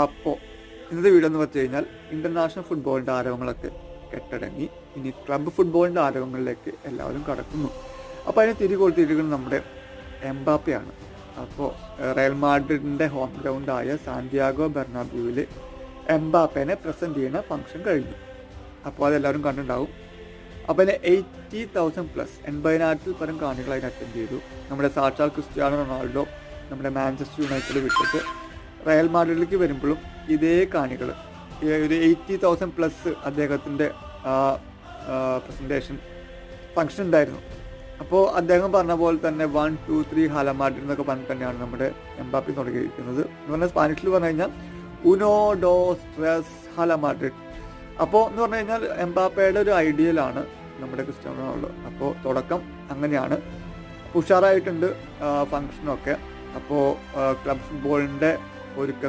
അപ്പോൾ ഇന്നത്തെ വീഡിയോ എന്ന് വെച്ച് കഴിഞ്ഞാൽ ഇന്റർനാഷണൽ ഫുട്ബോളിൻ്റെ ആരവങ്ങളൊക്കെ കെട്ടടങ്ങി ഇനി ക്ലബ്ബ് ഫുട്ബോളിൻ്റെ ആരവങ്ങളിലേക്ക് എല്ലാവരും കടക്കുന്നു. അപ്പോൾ അതിന് തിരികൊടുത്തിരിക്കുന്നത് നമ്മുടെ എംബാപ്പയാണ്. അപ്പോൾ റയൽ മാഡ്രിഡിൻ്റെ ഹോം ഗ്രൗണ്ടായ സാന്റിയാഗോ ബെർണാബ്യൂവിൽ എംബാപ്പേനെ പ്രസൻറ്റ് ചെയ്യുന്ന ഫംഗ്ഷൻ കഴിഞ്ഞു. അപ്പോൾ അതെല്ലാവരും കണ്ടിട്ടുണ്ടാവും. അപ്പോൾ അതിന് 80,000+ 80,000 പരം കാണികൾ അതിന് അറ്റൻഡ് ചെയ്തു. നമ്മുടെ സാക്ഷാൽ ക്രിസ്ത്യാനോ റൊണാൾഡോ നമ്മുടെ മാഞ്ചസ്റ്റർ യുണൈറ്റഡ് വിട്ടിട്ട് റയൽ മാഡ്രിഡിലേക്ക് വരുമ്പോഴും ഇതേ കാണികൾ ഒരു 80,000+ അദ്ദേഹത്തിൻ്റെ പ്രസൻറ്റേഷൻ ഫംഗ്ഷൻ ഉണ്ടായിരുന്നു. അപ്പോൾ അദ്ദേഹം പറഞ്ഞ പോലെ തന്നെ 1, 2, 3 ഹാല മാഡ്രിഡ് എന്നൊക്കെ പറഞ്ഞിട്ട് തന്നെയാണ് നമ്മുടെ എംബാപ്പി തുടങ്ങിയിരിക്കുന്നത്. എന്ന് പറഞ്ഞാൽ സ്പാനിഷിൽ പറഞ്ഞു കഴിഞ്ഞാൽ ഉനോ ഡോസ് ട്രെസ് ഹാല മാഡ്രിഡ്. അപ്പോൾ എന്ന് പറഞ്ഞു കഴിഞ്ഞാൽ എംബാപ്പയുടെ ഒരു ഐഡിയലാണ് നമ്മുടെ ക്രിസ്ത്യാനോ റൊണാൾഡോ. അപ്പോൾ തുടക്കം അങ്ങനെയാണ്. ഉഷാറായിട്ടുണ്ട് ഫംഗ്ഷനൊക്കെ. അപ്പോൾ ക്ലബ് ഫുട്ബോളിൻ്റെ ഒരുക്കം